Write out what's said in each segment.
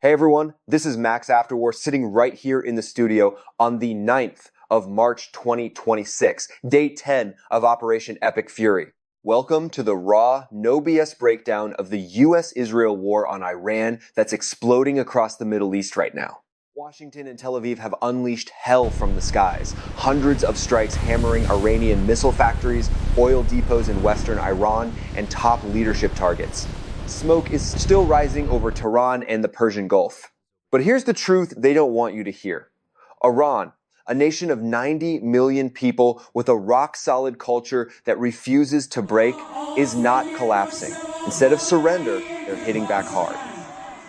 Hey everyone, this is Max Afterwar sitting right here in the studio on the 9th of March 2026, day 10 of Operation Epic Fury. Welcome to the raw, no BS breakdown of the US-Israel war on Iran that's exploding across the Middle East right now. Washington and Tel Aviv have unleashed hell from the skies. Hundreds of strikes hammering Iranian missile factories, oil depots in western Iran, and top leadership targets. Smoke is still rising over Tehran and the Persian Gulf. But here's the truth they don't want you to hear. Iran, a nation of 90 million people with a rock-solid culture that refuses to break, is not collapsing. Instead of surrender, they're hitting back hard.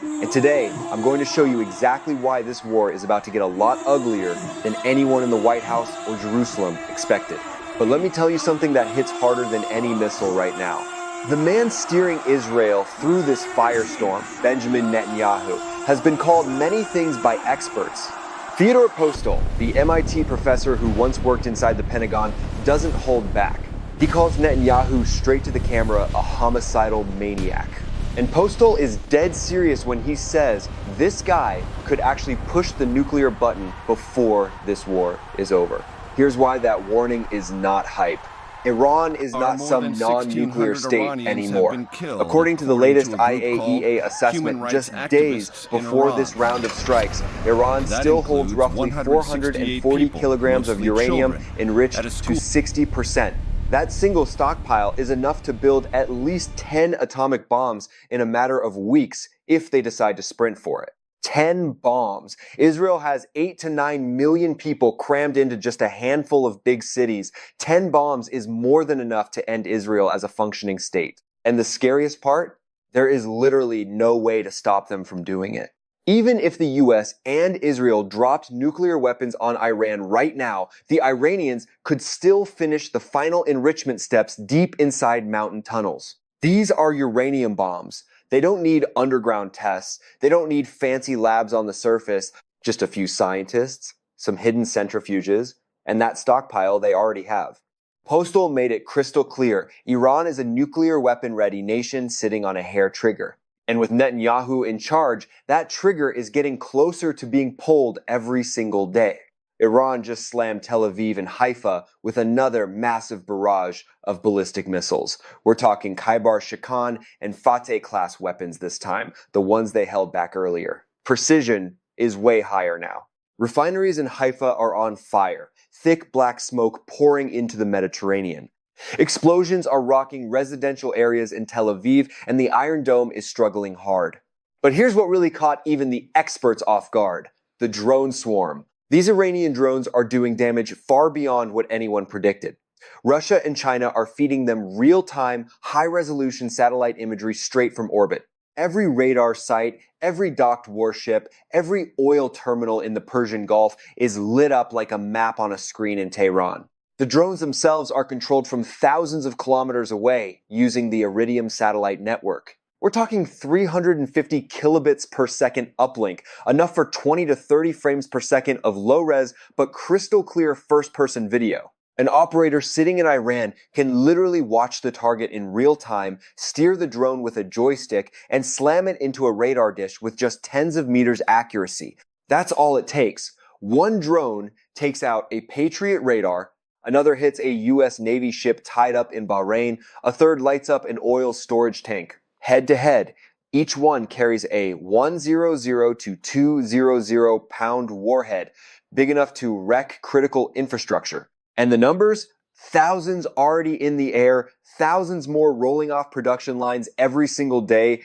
And today, I'm going to show you exactly why this war is about to get a lot uglier than anyone in the White House or Jerusalem expected. But let me tell you something that hits harder than any missile right now. The man steering Israel through this firestorm, Benjamin Netanyahu, has been called many things by experts. Theodore Postol, the MIT professor who once worked inside the Pentagon, doesn't hold back. He calls Netanyahu straight to the camera a homicidal maniac. And Postol is dead serious when he says this guy could actually push the nuclear button before this war is over. Here's why that warning is not hype. Iran is not some non-nuclear state anymore. According to the latest IAEA assessment, just days before this round of strikes, Iran still holds roughly 440 kilograms of uranium enriched to 60%. That single stockpile is enough to build at least 10 atomic bombs in a matter of weeks if they decide to sprint for it. 10 bombs. Israel has 8 to 9 million people crammed into just a handful of big cities. 10 bombs is more than enough to end Israel as a functioning state. And the scariest part? There is literally no way to stop them from doing it. Even if the US and Israel dropped nuclear weapons on Iran right now, the Iranians could still finish the final enrichment steps deep inside mountain tunnels. These are uranium bombs. They don't need underground tests. They don't need fancy labs on the surface. Just a few scientists, some hidden centrifuges, and that stockpile they already have. Postol made it crystal clear. Iran is a nuclear weapon-ready nation sitting on a hair trigger. And with Netanyahu in charge, that trigger is getting closer to being pulled every single day. Iran just slammed Tel Aviv and Haifa with another massive barrage of ballistic missiles. We're talking Khaybar Shikan and Fateh-class weapons this time, the ones they held back earlier. Precision is way higher now. Refineries in Haifa are on fire, thick black smoke pouring into the Mediterranean. Explosions are rocking residential areas in Tel Aviv, and the Iron Dome is struggling hard. But here's what really caught even the experts off guard: the drone swarm. These Iranian drones are doing damage far beyond what anyone predicted. Russia and China are feeding them real-time, high-resolution satellite imagery straight from orbit. Every radar site, every docked warship, every oil terminal in the Persian Gulf is lit up like a map on a screen in Tehran. The drones themselves are controlled from thousands of kilometers away using the Iridium satellite network. We're talking 350 kilobits per second uplink, enough for 20 to 30 frames per second of low-res but crystal clear first-person video. An operator sitting in Iran can literally watch the target in real time, steer the drone with a joystick, and slam it into a radar dish with just tens of meters accuracy. That's all it takes. One drone takes out a Patriot radar, another hits a US Navy ship tied up in Bahrain, a third lights up an oil storage tank. Head to head, each one carries a 100 to 200 pound warhead, big enough to wreck critical infrastructure. And the numbers? Thousands already in the air, thousands more rolling off production lines every single day.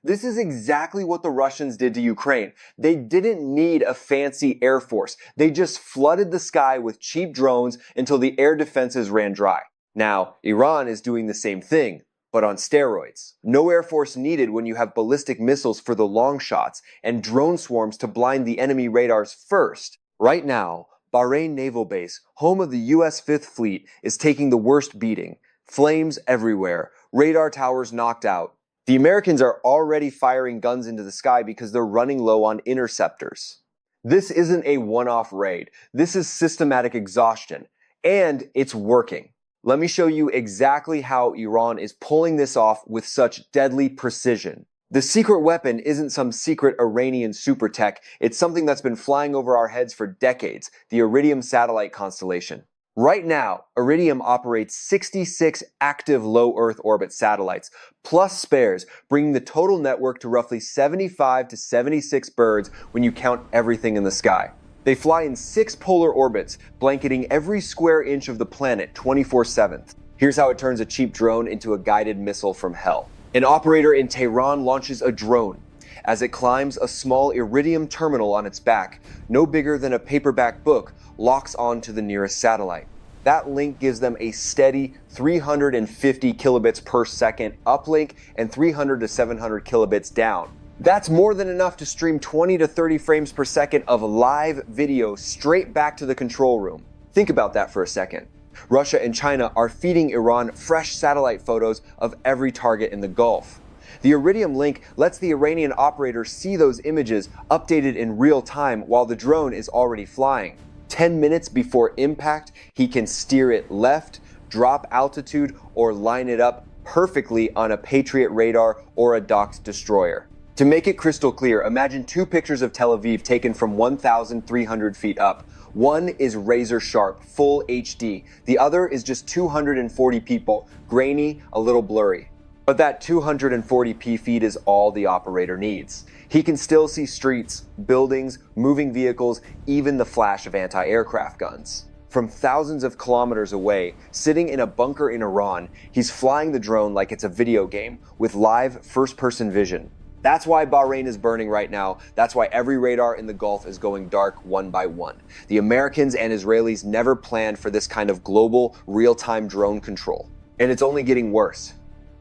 This is exactly what the Russians did to Ukraine. They didn't need a fancy air force. They just flooded the sky with cheap drones until the air defenses ran dry. Now, Iran is doing the same thing, but on steroids. No air force needed when you have ballistic missiles for the long shots and drone swarms to blind the enemy radars first. Right now, Bahrain Naval Base, home of the US 5th Fleet, is taking the worst beating. Flames everywhere, radar towers knocked out. The Americans are already firing guns into the sky because they're running low on interceptors. This isn't a one-off raid. This is systematic exhaustion. And it's working. Let me show you exactly how Iran is pulling this off with such deadly precision. The secret weapon isn't some secret Iranian super tech, it's something that's been flying over our heads for decades, the Iridium satellite constellation. Right now, Iridium operates 66 active low Earth orbit satellites, plus spares, bringing the total network to roughly 75 to 76 birds when you count everything in the sky. They fly in 6 polar orbits, blanketing every square inch of the planet 24/7. Here's how it turns a cheap drone into a guided missile from hell. An operator in Tehran launches a drone. As it climbs, a small Iridium terminal on its back, no bigger than a paperback book, locks onto the nearest satellite. That link gives them a steady 350 kilobits per second uplink and 300 to 700 kilobits down. That's more than enough to stream 20 to 30 frames per second of live video straight back to the control room. Think about that for a second. Russia and China are feeding Iran fresh satellite photos of every target in the Gulf. The Iridium link lets the Iranian operator see those images updated in real time while the drone is already flying. 10 minutes before impact, he can steer it left, drop altitude, or line it up perfectly on a Patriot radar or a docked destroyer. To make it crystal clear, imagine 2 pictures of Tel Aviv taken from 1,300 feet up. One is razor sharp, full HD. The other is just 240 people, grainy, a little blurry. But that 240p feed is all the operator needs. He can still see streets, buildings, moving vehicles, even the flash of anti-aircraft guns. From thousands of kilometers away, sitting in a bunker in Iran, he's flying the drone like it's a video game with live first-person vision. That's why Bahrain is burning right now. That's why every radar in the Gulf is going dark one by one. The Americans and Israelis never planned for this kind of global, real-time drone control. And it's only getting worse.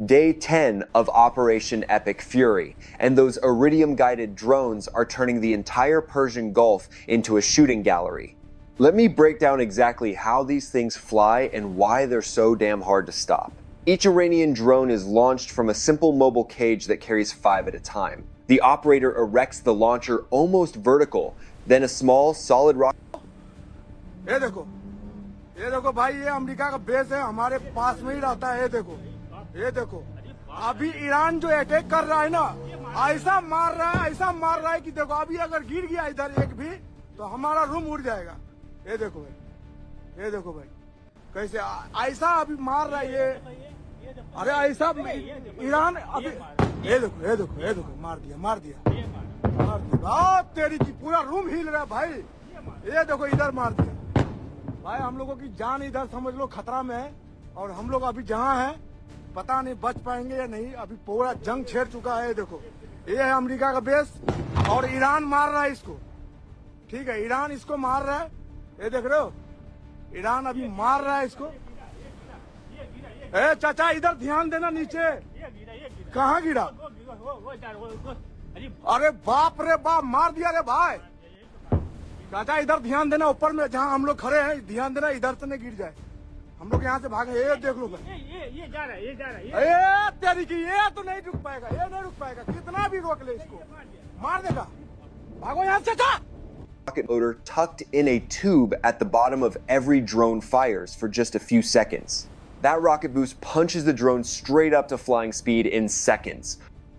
Day 10 of Operation Epic Fury, and those Iridium-guided drones are turning the entire Persian Gulf into a shooting gallery. Let me break down exactly how these things fly and why they're so damn hard to stop. Each Iranian drone is launched from a simple mobile cage that carries 5 at a time. The operator erects the launcher almost vertical, then a small, solid rocket. ये देखो भाई, ये America का base है, हमारे पास में ही रहता है। ये देखो अभी ईरान जो अटैक कर रहा है ना, ऐसा मार रहा है कि देखो अभी अगर गिर गया इधर एक भी तो हमारा रूम उड़ जाएगा। ये देखो भाई कैसे ऐसा अभी मार रहा है ये। अरे ऐसा ईरान अभी ये देखो मार दिया बहुत तेरी की पूरा रूम हिल रहा है भाई। ये देखो इधर मार दिया भाई, हम लोगों की जान इधर समझ लो खतरा में है, और हम लोग अभी जहाँ हैं पता नहीं बच पाएंगे या नहीं। अभी पूरा जंग छेड़ चुका है। देखो ये है अमेरिका का बेस और ईरान मार रहा है इसको। ठीक है, ईरान इसको मार रहा है, ये देख रहे हो, ईरान अभी मार रहा है इसको। ए चाचा इधर ध्यान देना, नीचे कहाँ गिरा? अरे बाप रे बाप, मार दिया रे भाई। चाचा इधर ध्यान देना, ऊपर में जहाँ हम लोग खड़े हैं ध्यान देना, इधर से नहीं गिर जाए। हम लोग यहाँ से भागे। ये देख लो ये जा रहा है तेरी की, ये तो नहीं रुक पाएगा, कितना भी रोक ले इसको मार देगा। भागो यहाँ से चाचा। Rocket motor tucked in a tube at the bottom of every drone fires for just a few seconds. That rocket boost punches the drone straight up to flying speed in seconds.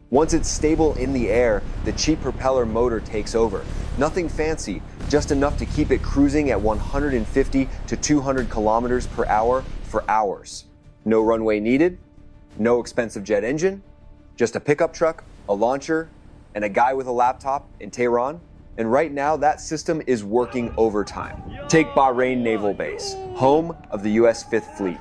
Once it's stable in the air, the cheap propeller motor takes over. Nothing fancy, just enough to keep it cruising at 150 to 200 kilometers per hour for hours. No runway needed, no expensive jet engine, just a pickup truck, a launcher, and a guy with a laptop in Tehran. And right now, that system is working overtime. Take Bahrain Naval Base, home of the US 5th Fleet.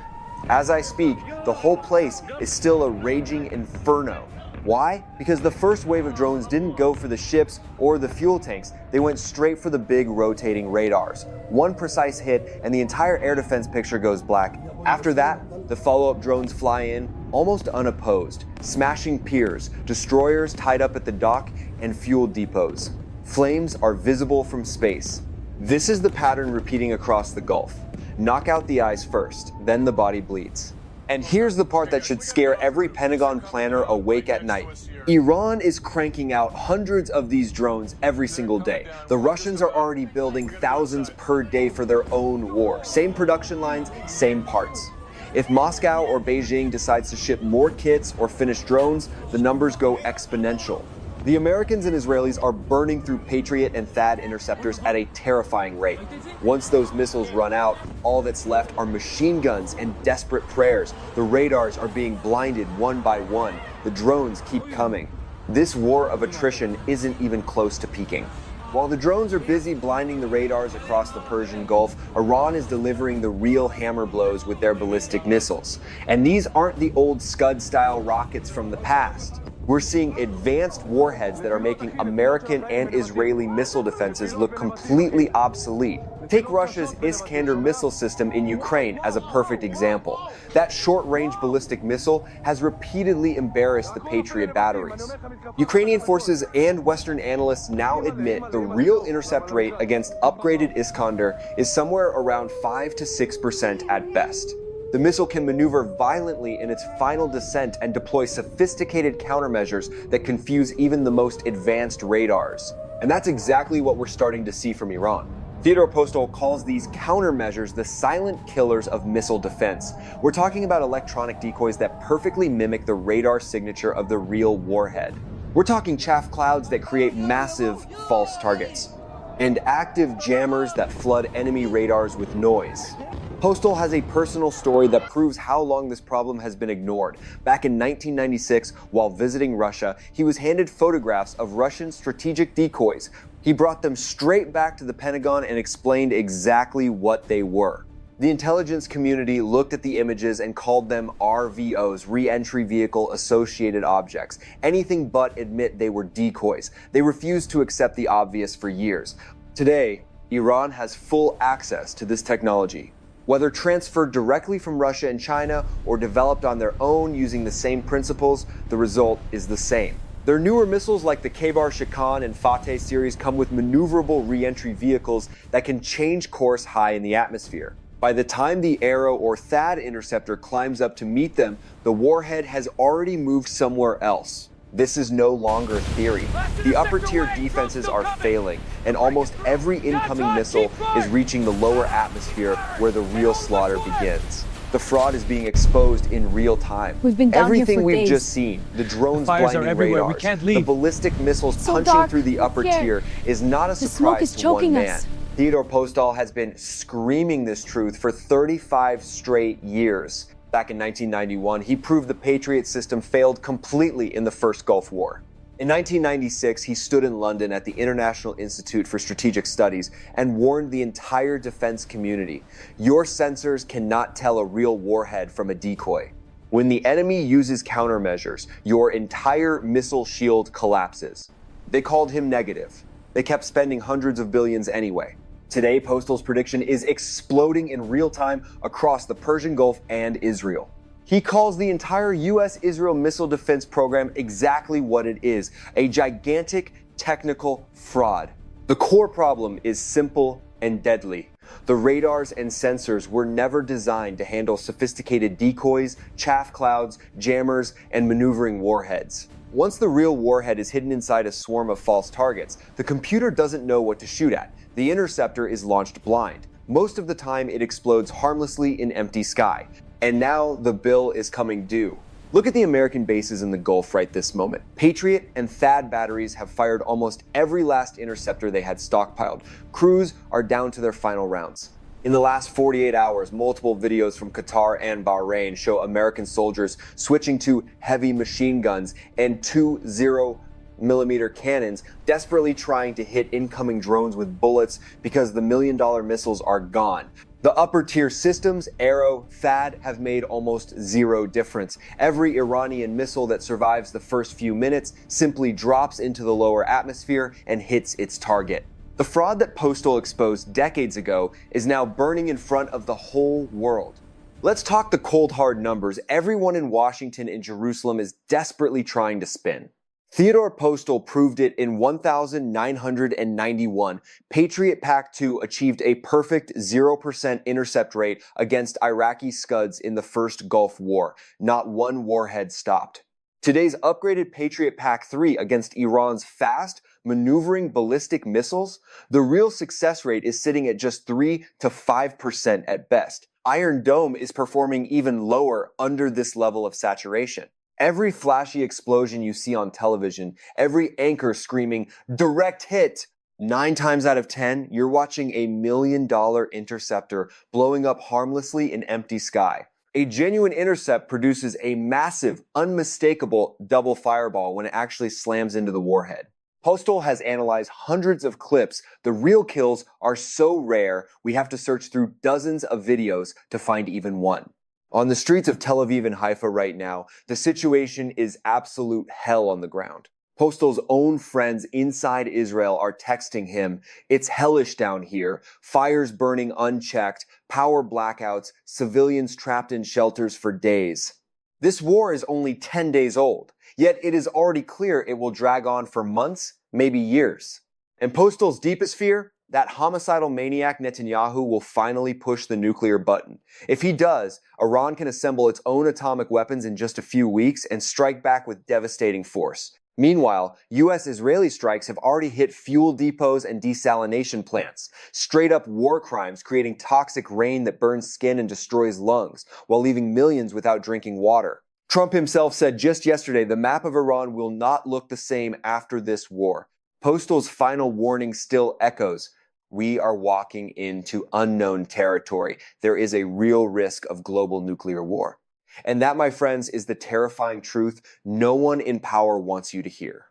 As I speak, the whole place is still a raging inferno. Why? Because the first wave of drones didn't go for the ships or the fuel tanks. They went straight for the big rotating radars. One precise hit and the entire air defense picture goes black. After that, the follow-up drones fly in almost unopposed, smashing piers, destroyers tied up at the dock, and fuel depots. Flames are visible from space. This is the pattern repeating across the Gulf. Knock out the eyes first, then the body bleeds. And here's the part that should scare every Pentagon planner awake at night. Iran is cranking out hundreds of these drones every single day. The Russians are already building thousands per day for their own war. Same production lines, same parts. If Moscow or Beijing decides to ship more kits or finished drones, the numbers go exponential. The Americans and Israelis are burning through Patriot and THAAD interceptors at a terrifying rate. Once those missiles run out, all that's left are machine guns and desperate prayers. The radars are being blinded one by one. The drones keep coming. This war of attrition isn't even close to peaking. While the drones are busy blinding the radars across the Persian Gulf, Iran is delivering the real hammer blows with their ballistic missiles. And these aren't the old Scud-style rockets from the past. We're seeing advanced warheads that are making American and Israeli missile defenses look completely obsolete. Take Russia's Iskander missile system in Ukraine as a perfect example. That short-range ballistic missile has repeatedly embarrassed the Patriot batteries. Ukrainian forces and Western analysts now admit the real intercept rate against upgraded Iskander is somewhere around 5 to 6% at best. The missile can maneuver violently in its final descent and deploy sophisticated countermeasures that confuse even the most advanced radars. And that's exactly what we're starting to see from Iran. Theodore Postol calls these countermeasures the silent killers of missile defense. We're talking about electronic decoys that perfectly mimic the radar signature of the real warhead. We're talking chaff clouds that create massive false targets, and active jammers that flood enemy radars with noise. Postol has a personal story that proves how long this problem has been ignored. Back in 1996, while visiting Russia, he was handed photographs of Russian strategic decoys. He brought them straight back to the Pentagon and explained exactly what they were. The intelligence community looked at the images and called them RVOs, Re-Entry Vehicle Associated Objects, anything but admit they were decoys. They refused to accept the obvious for years. Today, Iran has full access to this technology. Whether transferred directly from Russia and China or developed on their own using the same principles, the result is the same. Their newer missiles like the Khaybar-Shikan and Fateh series come with maneuverable re-entry vehicles that can change course high in the atmosphere. By the time the Arrow or THAAD interceptor climbs up to meet them, the warhead has already moved somewhere else. This is no longer theory. The upper-tier defenses are failing, and almost every incoming missile is reaching the lower atmosphere where the real slaughter begins. The fraud is being exposed in real time. We've been down Everything here for we've days. just seen, the drones Fires are blinding everywhere. We radars, can't the leave. ballistic missiles So punching dark. through the upper Here. tier is not a The smoke surprise is to one choking man. us. Theodore Postol has been screaming this truth for 35 straight years. Back in 1991, he proved the Patriot system failed completely in the first Gulf War. In 1996, he stood in London at the International Institute for Strategic Studies and warned the entire defense community, "Your sensors cannot tell a real warhead from a decoy. When the enemy uses countermeasures, your entire missile shield collapses." They called him negative. They kept spending hundreds of billions anyway. Today, Postol's prediction is exploding in real time across the Persian Gulf and Israel. He calls the entire US-Israel missile defense program exactly what it is, a gigantic technical fraud. The core problem is simple and deadly. The radars and sensors were never designed to handle sophisticated decoys, chaff clouds, jammers, and maneuvering warheads. Once the real warhead is hidden inside a swarm of false targets, the computer doesn't know what to shoot at. The interceptor is launched blind. Most of the time, it explodes harmlessly in empty sky. And now the bill is coming due. Look at the American bases in the Gulf right this moment. Patriot and THAAD batteries have fired almost every last interceptor they had stockpiled. Crews are down to their final rounds. In the last 48 hours, multiple videos from Qatar and Bahrain show American soldiers switching to heavy machine guns and 2.0mm cannons, desperately trying to hit incoming drones with bullets because the million-dollar missiles are gone. The upper tier systems, Arrow, THAAD, have made almost zero difference. Every Iranian missile that survives the first few minutes simply drops into the lower atmosphere and hits its target. The fraud that Postol exposed decades ago is now burning in front of the whole world. Let's talk the cold hard numbers everyone in Washington and Jerusalem is desperately trying to spin. Theodore Postol proved it in 1991. Patriot PAC-2 achieved a perfect 0% intercept rate against Iraqi Scuds in the first Gulf War. Not one warhead stopped. Today's upgraded Patriot PAC-3 against Iran's fast, maneuvering ballistic missiles, the real success rate is sitting at just 3 to 5% at best. Iron Dome is performing even lower under this level of saturation. Every flashy explosion you see on television, every anchor screaming, "direct hit," 9 times out of 10, you're watching a $1 million interceptor blowing up harmlessly in empty sky. A genuine intercept produces a massive, unmistakable double fireball when it actually slams into the warhead. Postal has analyzed hundreds of clips. The real kills are so rare, we have to search through dozens of videos to find even one. On the streets of Tel Aviv and Haifa right now, the situation is absolute hell on the ground. Postal's own friends inside Israel are texting him, "It's hellish down here, fires burning unchecked, power blackouts, civilians trapped in shelters for days." This war is only 10 days old, yet it is already clear it will drag on for months, maybe years. And Postal's deepest fear? That homicidal maniac Netanyahu will finally push the nuclear button. If he does, Iran can assemble its own atomic weapons in just a few weeks and strike back with devastating force. Meanwhile, US-Israeli strikes have already hit fuel depots and desalination plants. Straight up war crimes creating toxic rain that burns skin and destroys lungs, while leaving millions without drinking water. Trump himself said just yesterday the map of Iran will not look the same after this war. Postal's final warning still echoes. We are walking into unknown territory. There is a real risk of global nuclear war. And that, my friends, is the terrifying truth no one in power wants you to hear.